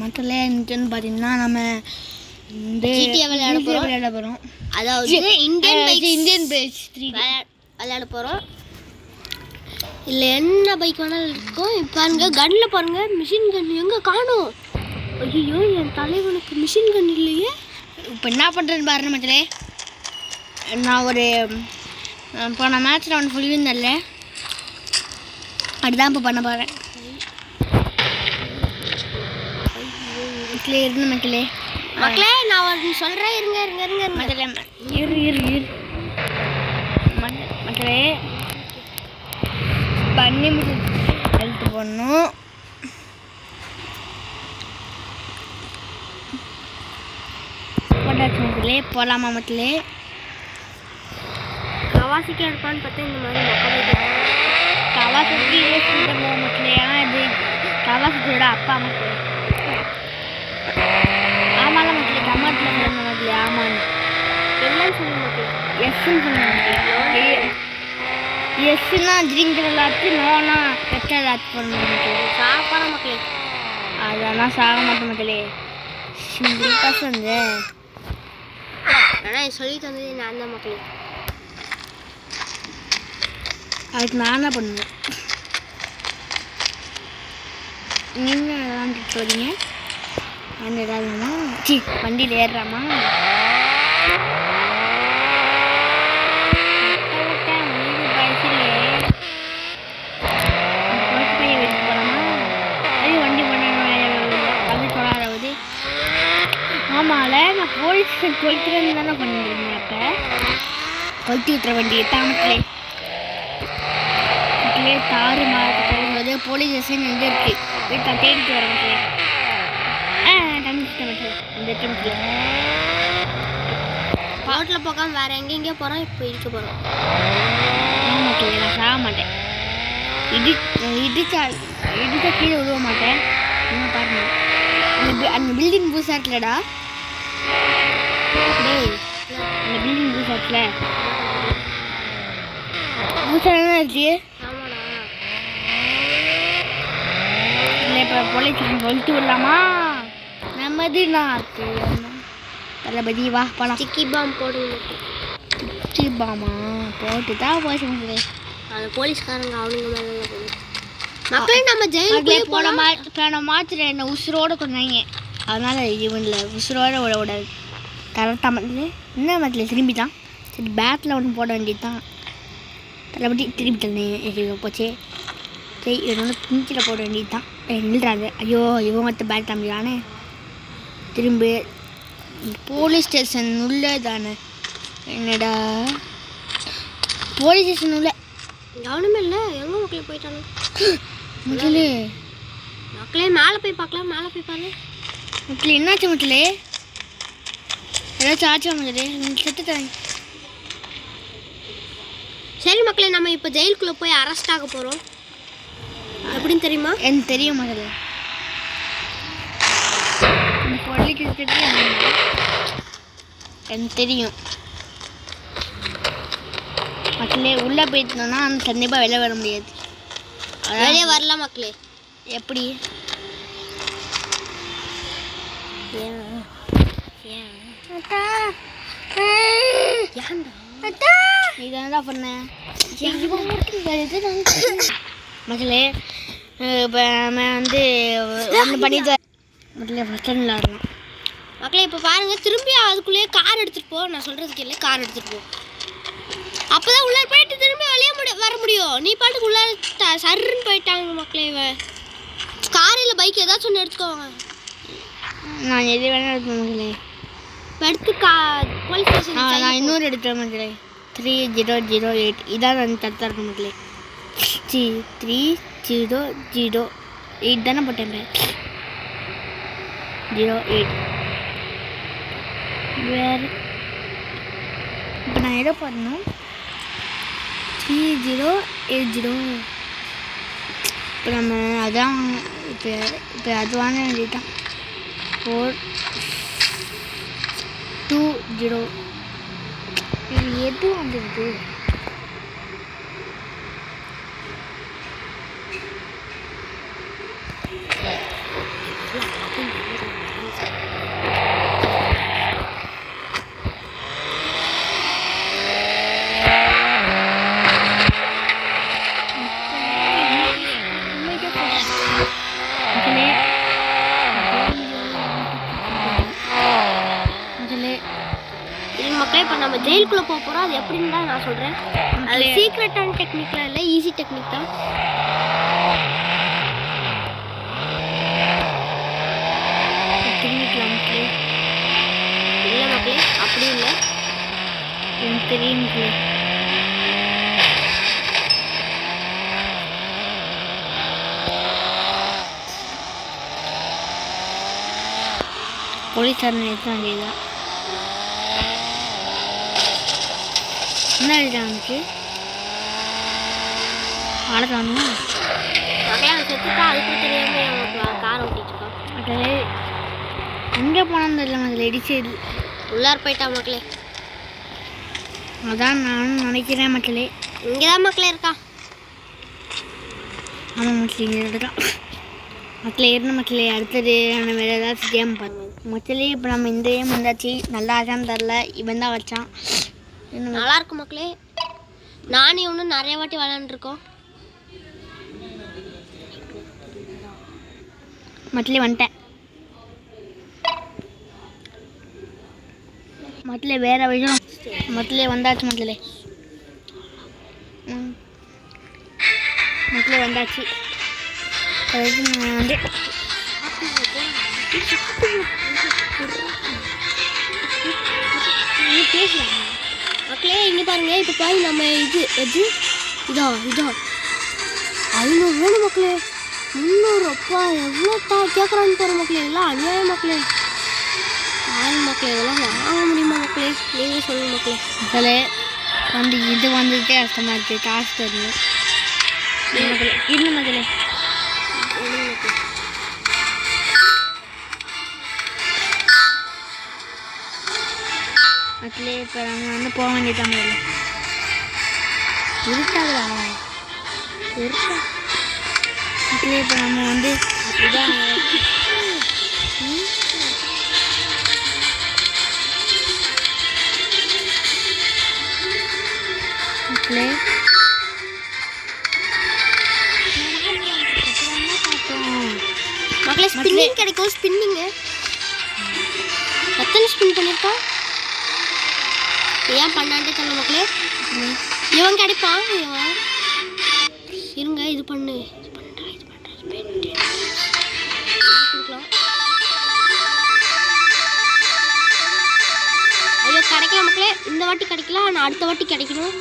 மக்களே இன்னைக்குன்னு பார்த்தீங்கன்னா நம்ம இந்த விளையாட போகிறோம். அதாவது இந்தியன் பைக்ஸ் 3 விளையாட போகிறோம். இல்லை என்ன பைக் வேணாலும் இருக்கும். இப்போ பாருங்க கன்னில் பாருங்கள், மிஷின் கன் எங்கே காணும். ஐயோ என் தலைவனுக்கு மிஷின் கன் இல்லையே. இப்போ என்ன பண்ணுறேன்னு பாருங்க மக்களே. நான் ஒரு போன மேட்ச்சில் ஒன்று சொல்லியிருந்தேன்ல, அதுதான் இப்போ பண்ண போகிறேன். மக்களே இருந்து மக்களே நான் ஒன்று சொல்கிறேன், இருங்க இருங்க இருங்க மக்களே மக்களே பண்ணி எடுத்து போடணும். போட்டாச்சு மக்களே, போகலாமா மக்களே? கவாசிக்கு எடுப்பான்னு பார்த்தா இந்த மாதிரி கவாசிக்கு போக மக்களே. ஏன்னா இது கவாசியோட அப்பா மக்களே. ஆமாம் மக்களே, கம்மாட்டில் சொல்லுங்க மக்களே. ஆமாம் என்னன்னு சொல்லுங்க மக்களே. எஸ்ன்னு சொல்லுங்க மக்களே. எஸ்ன்னா ட்ரிங்க் எல்லாத்து, நோனா பெற்ற எல்லாத்து போடணும் மக்களே. சாப்பாடு மக்களே, அதெல்லாம் சாக மாட்டோம் மக்களே. சிம்பிள் பசங்க. ஆனால் சொல்லி தந்தது நான் தான் மக்களே. அதுக்கு நான் தான் பண்ணுவேன். நீங்கள் விளாண்டுட்டு வரீங்க. அந்த ஏதாவதுமா வண்டியில் ஏறுறாமா? வண்டி பண்ண சொல்லாதாவது. ஆமால நான் போலீஸ் 12 தானே பண்ணிருந்தேன். அப்போ கொளுத்தி விட்டுற வண்டியை தாமத்திலே தாறு மாறத்து போகும்போது போலீஸ் ஸ்டேஷன் எங்கே இருக்குது போய் தேடிட்டு வர மக்களே. இந்த டைம்ல ரோட்டில் போகாமல் வேறு எங்கெங்கேயோ போகிறோம். இப்போ இருக்க போகிறோம் மக்களே. நான் சாக மாட்டேன். இடிச்சா கீழே விழுவ மாட்டேன். இன்னும் பாருங்க, அந்த பில்டிங் பூசாட்டிலடா. டேய் அந்த பில்டிங் பூசாட்டில் பூசாட்டம் இருக்கு. இல்லை இப்போ போலீஸ் சொல்லிட்டு விடலாமா? நம்மது நாக்கு தளபதி வா போலாம். டிக்கி பாம் போடுங்க. டிக்கி பாமா போட்டு தான் போச்சு மக்களே. அந்த போலீஸ்காரங்க அவனுங்க மேலே போகணும் மக்களே. நம்ம ஜெயிலுக்குள்ளே போன மாத்திரை என்ன உசுரோடு கொண்டாங்க. அதனால் இவனில் உசுரோடு விடக்கூடாது. கரெக்டாக மக்களே. என்ன மக்களே திரும்பிட்டான். சரி பேட்டில் ஒன்று போட வேண்டியது தான். தளபதி திரும்பிட்டேன் போச்சே. சரி இவனோட குஞ்சில் போட வேண்டியது தான். நில்றாங்க. ஐயோ இவன் மற்ற பேட் தம்பிதானே. திரும்பி போலீஸ் ஸ்டேஷன் உள்ளே தானே. என்னடா போலீஸ் ஸ்டேஷன் உள்ள கவனமே இல்லை. எங்கே மக்களே போயிட்டாங்க மக்களே? மக்களே மேலே போய் பார்க்கலாம். மேலே போய் பாரு மக்களே. என்னாச்சு மக்களே? ஏதாச்சும் ஆச்சா மக்களே? செத்து தரேன். சரி மக்களே, நம்ம இப்போ ஜெயிலுக்குள்ளே போய் அரெஸ்ட் ஆக போகிறோம். எப்படின்னு தெரியுமா? எனக்கு தெரியும் மக்களே. எனக்கு தெரியும் மக்களே. உள்ளே போயிட்டோம்னா கண்டிப்பாக வெளியே வர முடியாது. வெளியே வரலாம் மக்களே. எப்படி? இதான் பண்ணேன் மக்களே. இப்போ நம்ம வந்து ஒன்று பண்ணிட்டு மக்களே ஃபஸ்ட் விளாடலாம் மக்களே. இப்போ பாருங்கள், திரும்பி அதுக்குள்ளேயே கார் எடுத்துகிட்டு போ. நான் சொல்கிறதுக்கு இல்லை, கார் எடுத்துகிட்டு போ. அப்போ தான் உள்ளே போயிட்டு திரும்பி வெளியே வர முடியும். நீ பாட்டுக்கு உள்ளே சர்ன்னு போயிட்டாங்க மக்களே. காரில் பைக் ஏதாச்சும் ஒன்று எடுத்துக்கோங்க. நான் எது வேணாலும் எடுப்பேன் மக்களே. இப்போ எடுத்து போலீஸ் ஸ்டேஷன் நான் இன்னொரு எடுத்தேன் மக்களே. 3008 இதான் நான் தத்தா இருக்கும் மக்களே. 3008 தானே போட்டேன். 08 வேறு. இப்போ நான் எதை பண்ணணும்? 3080. இப்போ நம்ம அதான் இப்போ அது வாங்க வேண்டியதுதான். 420 இது எது வந்துடுது? மக்களே இப்போ நம்ம ஜெயிலுக்குள்ளே போக போகிறோம். அது எப்படின்னு தான் நான் சொல்கிறேன். அது சீக்ரெட்டான டெக்னிக்லாம் இல்லை, ஈஸி டெக்னிக் தான். திரும்பிக்கலாம் மக்களே. இல்லை மக்களே, அப்படி இல்லை, எனக்கு தெரியும் மக்களே. போலீஸார் நேற்று அங்கேதான் என்ன எழுதானுச்சு ஆடத்தானும் மக்களே அவன் செத்துட்டா. அதுக்கு தெரியாமல் அவன் காரை ஓட்டிட்டுருக்கான். மக்களே எங்கே போனான்னு தெரியல, அதில் இடிச்சது உள்ளார் போயிட்டான் மக்களே. அதான் நானும் நினைக்கிறேன் மக்களே. இங்கே தான் மக்களே இருக்கா. ஆமாம் மக்களே, இங்கே இருக்கான் மக்களே. இருந்த மக்களே, அடுத்தது நம்ம வேறு ஏதாச்சும் கேம் பார்த்தோம் மக்களே. இப்போ நம்ம இந்த கேம் வந்தாச்சு. நல்லா தான் தரல, இவன் தான் வச்சான். நல்லா இருக்கு மக்களே. நானே இன்னும் நிறைய வாட்டி விளையாண்டுருக்கோம் மக்களே. வந்துட்டேன் மக்களே, வேறு விஷயம் மக்களே. வந்தாச்சு மக்களே. மக்களே வந்தாச்சு. நான் வந்து பேசலாம் மக்களே. இங்கே பாருங்க, இப்போ பாரு நம்ம இதா 500 வேணும் மக்களே. 300 அப்பா எவ்வளோ கேட்குறான்னு பாரு மக்களே. எல்லாம் அநியாயம் மக்களே. ஆயிரம் மக்களே, இதெல்லாம் வாங்க முடியுமா மக்களே? நீங்களே சொல்லுங்க மக்களே. மக்களே வந்து இது வந்துட்டே கஷ்டமாக இருக்குது. காசு தரணும் மக்களே. இன்னும் மக்களே மக்களே, இப்போ நம்ம வந்து போக வேண்டியதான் மக்களே. இருக்காதுடா இருக்கா மக்களே. இப்போ நம்ம வந்து இதான் மக்களே. மக்களே ஸ்பின்னிங் கிடைக்கும். ஸ்பின்னிங்கு எத்தனை ஸ்பின் பண்ணியிருக்கா? ஏன் பண்ணான்ட்டு தெரியல மக்களே. இவன் கிடைப்பான். இவன் இருங்க, இது பண்ணு, கொடுக்கலாம். ஐயோ கிடைக்கல மக்களே. இந்த வாட்டி கிடைக்கல, ஆனால் அடுத்த வாட்டி கிடைக்கணும்.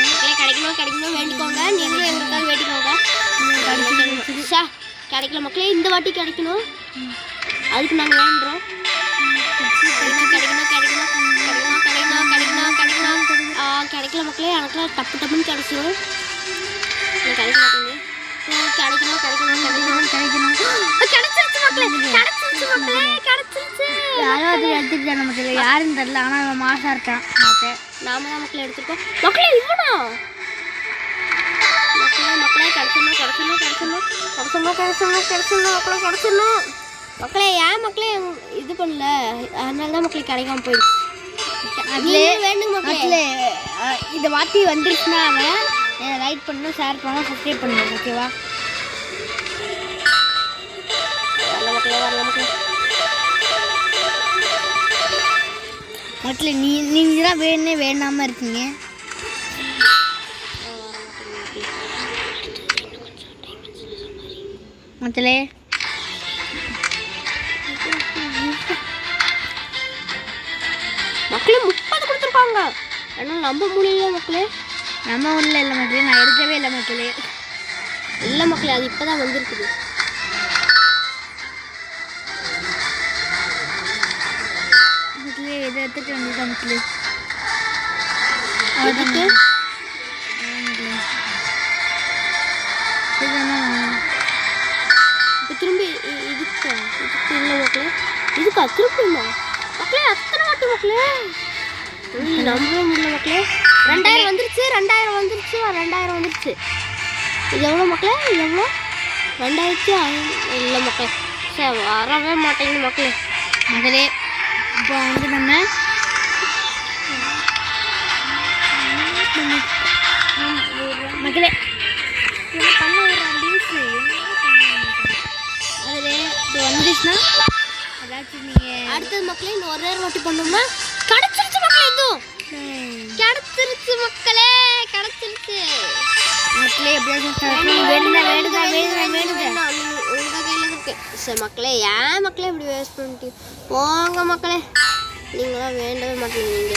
மக்களே கிடைக்கணும் வேண்டிக்கோங்க. நீங்களும் எங்களுக்காக வேண்டிக்கோங்க. கிடைக்கல மக்களே. இந்த வாட்டி கிடைக்கணும், அதுக்கு நாங்கள் வேண்டுறோம். கிடைக்கல மக்களே. எனக்குலாம் டப்புன்னு கிடைச்சிடும். கிடைக்க மாட்டேங்குது. கிடைச்சிருச்சு. யாராவது எடுத்துக்கிட்டான மக்களே, யாருன்னு தெரியல. ஆனால் அவன் மாசா இருக்கான். மாட்டேன் நாம தான் மக்களே எடுத்துருக்கோம். மக்களே இவனா மக்களே கிடைச்சிடணும். மக்களே ஏன் மக்களே இது பண்ணல? அதனால தான் மக்களே கிடைக்காம போயிடுச்சு. வேணும் மக்களே. இதை மாற்றி வந்துருச்சுன்னா அவன் லைக் பண்ணணும், ஷேர் பண்ணணும், சப்ஸ்கிரைப் பண்ணணும். ஓகேவா மக்களே? நீங்கள் தான் வேணாமல் இருக்கீங்க மக்களே. மக்களே 30 கொடுத்துருப்பாங்க. என்னால் நம்ப முடியல மக்களே. நம்ம ஊரில் இல்லை மக்களே, நான் எடுக்கவே இல்லை மக்களே. இல்லை மக்களே, அது இப்போ தான் வந்திருக்குது. மக்களே இதை எடுத்துட்டு வந்துட்டோம் மக்களே. அதுக்கு இப்போ திரும்பி இதுக்கு இல்லை மக்களே. இதுக்கா திரும்பிமா மக்களே? அத்தனை வாட்டி மக்களே நம்பவே முடியல மக்களே. 2000 வந்துருச்சு. 2000 வந்துருச்சு. இது எவ்வளோ மக்களே? இது எவ்வளோ? 2000 இல்லை மக்களே. சரி வரவே மாட்டேங்குது மக்களே. மக்களே இப்போ வந்து நம்ம மக்களே பண்ண லூஸு அதில் இப்போ வந்துச்சுன்னா ஏதாச்சும் நீங்கள் அடுத்தது மக்களே இன்னும் ஒரே ஒரு வாட்டி பண்ணோம்னா கிடைச்சிருச்சு மக்களே. இதுவும் கிடைச்சிருச்சு மக்களே, கிடைச்சிருச்சு மக்களே. வேணுங்க உங்க கையில இருக்கு. சரி மக்களே, ஏன் மக்களே இப்படி வேஸ்ட் பண்ணிட்டு போங்க மக்களே. நீங்களாம் வேண்டவே மாட்டேங்கிறீங்க.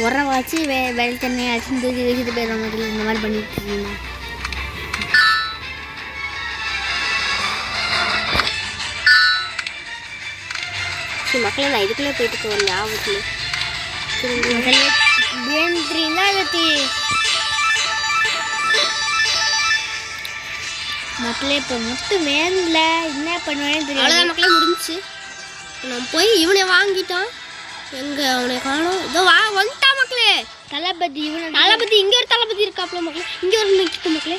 உரம் வச்சு வெள்ளை தண்ணியை அச்சு தூக்கி வச்சுட்டு போயிடுற மாதிரி இந்த மாதிரி பண்ணிட்டு இருக்கீங்க. சரி மக்களே, நான் இதுக்குள்ளே போயிட்டு ஒரு ஞாபகத்தில் வேணுன்றீங்களா இல்லாட்டி மக்களே இப்போ மட்டும் வேணும்ல என்ன பண்ணுவேன்னு தெரியும். அவ்வளோதான் மக்களே, முடிஞ்சிச்சு. நம்ம போய் இவனை வாங்கிட்டான். எங்கே அவனை காணோம்? இதோ வந்துட்டான் மக்களே. தளபதி இங்கே ஒரு தளபதி இருக்காப்புல மக்களே. இங்கே ஒரு நிற்கிட்டு மக்களே.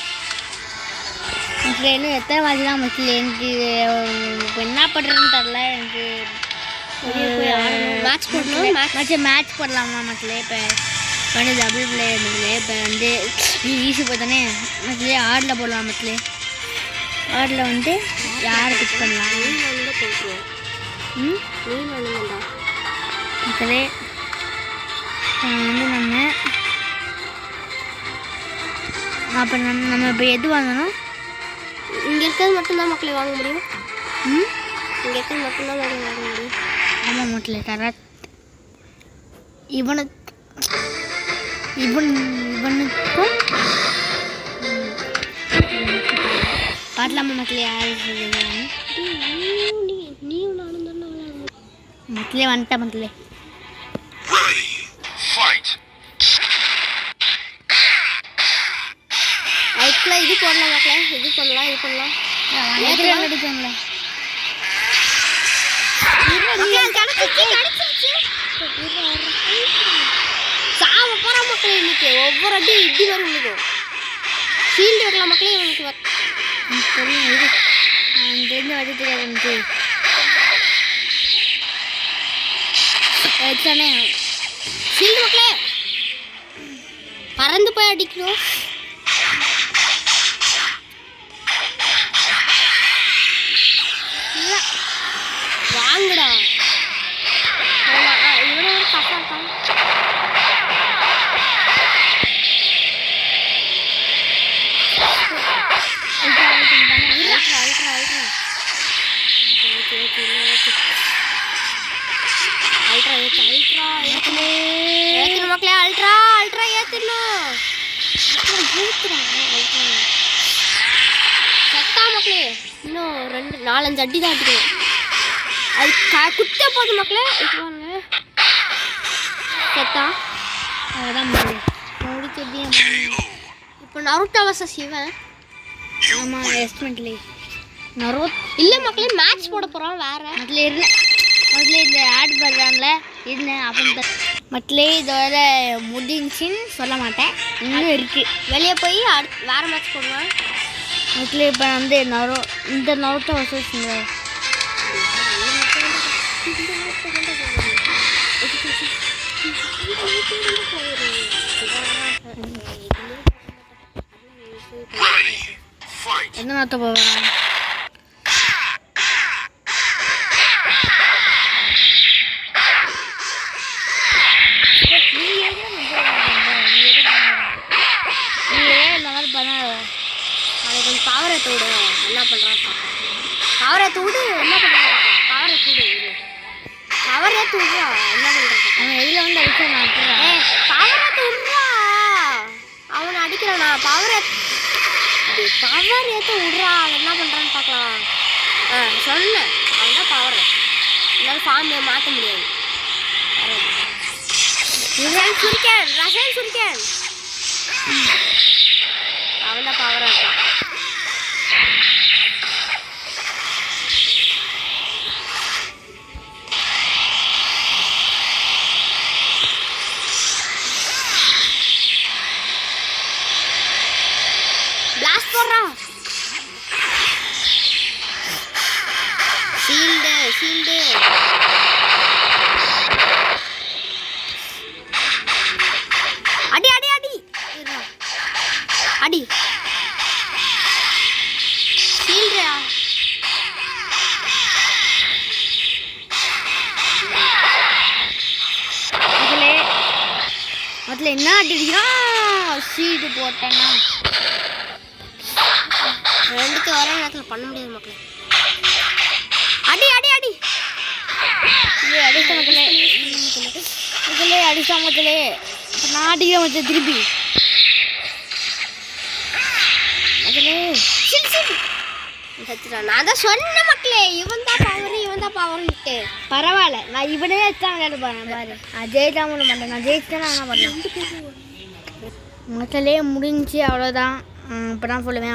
மக்களே இன்னும் எத்தனை வாசி தான் மக்களே. எனக்கு இப்போ என்ன பண்ணுறதுன்னு தெரில. எனக்கு போய் ஆடணும், மேட்ச் போடணும். மேட்ச் போடலாமா மக்களே? இப்போ வந்து டபுள் பிளே மக்களே. இப்போ வந்து ஈஸி போத்தானே மக்களே. ஆடில் போடலாம் மக்களே. ஆடில் வந்து யாரை பிக் பண்ணலாம்? மக்களே வந்து நம்ம இப்போ எது வாங்கணும்? இங்கே இருக்கிறது மட்டும்தான் மக்களே வாங்க முடியும். இங்கே இருக்கிறது மட்டும்தான் வாங்க முடியும். ஆமாம் மக்களே, கரெக்ட். இவனுக்கும் பார்க்கலாமா மக்களே? யாரு மக்களே வந்துட்டேன் மக்களே. அதுக்குள்ள இது போடலாம் மக்களே. இது பண்ணலாம். அடிச்சோம்ல சாவ போற மக்களே. இன்னைக்கு ஒவ்வொரு அடி இப்படி வரும். உங்களுக்கு ஷீல்டு வைக்கலாம் மக்களே. எனக்கு தெரியும். இது தெரிஞ்ச வச்சு தெரியாது எனக்கு. வச்சானே ஷீல்டு மக்களே. பறந்து போய் அடிக்கணும். வாங்கடா. இவனை ஒரு கப்பா இருக்கான். ஏத்தணும் மக்களே. அல்ட்ரா ஏத்தணும். செத்தா மக்களே. இன்னும் 4-5 அடி தான் அடிக்கணும். அது குத்த போதும் மக்களே. செத்தா அதான் முடிச்சது. இப்போ நருட்டோ வர்சஸ் இவன். ஆமாம் எஸ்டிமேட்லி இல்லை மக்களே, மேட்ச் போட போகிறோம் வேற. முதல்ல இந்த ஆட் பண்ணுறாங்கள இருந்தேன் அப்படின்னு மக்களே. இதோட முடிஞ்சின்னு சொல்ல மாட்டேன், இன்னும் இருக்குது. வெளியே போய் வேற மேட்ச் போடுவேன் மக்களே. இப்போ வந்து இந்த நருட்டோ வர்சஸ் என்ன நருட்டோ போவேன். பவரை தூடு என்ன பண்ணுறான்? பவரை தூடு என்ன பண்ணுறான்? பவரை தூடுறா என்ன பண்ணுறான்? அவன் எதில் வந்து அடிச்சான்? பவரை தூடுறா. அவனை அடிக்கிறானா? பவர் ஏற்ற விடுறா. அவன் என்ன பண்ணுறான்னு பார்க்கலாம். சொன்னேன் அவன் தான் பவர். என்னால் ஃபார்ம் மாற்ற முடியாது. ரசாயன் சுரிக்கேன் அவன் தான் பவராக இருக்கான். பிளாஸ்ட் போடுறான். ஷீல்டு அடி ஷீல்டு அதில் என்ன அடிக்கிறா சீட்டு போட்டேன்னா ரெண்டுக்கு வர நேரத்தில் பண்ண முடியாது மக்களே. அடி அடி அடி அடிச்ச மக்களே மக்களே அடிச்சா மக்களே. நான் அடிக்க மச்ச திருப்பி மக்களே. நான் தான் சொன்ன மக்களே, இவன் தான் பவர்ன்ட்டு. பரவாயில்ல, நான் இவனே வச்சுதான் விளையாட போறேன் பாரு. நான் ஜெயிச்சா முடிய மாட்டேன், நான் ஜெயிச்சுட்டேன்னா என்ன பண்ணேன் மக்களே. முடிஞ்சு அவ்வளோதான். இப்போ தான் சொல்லுவேன்.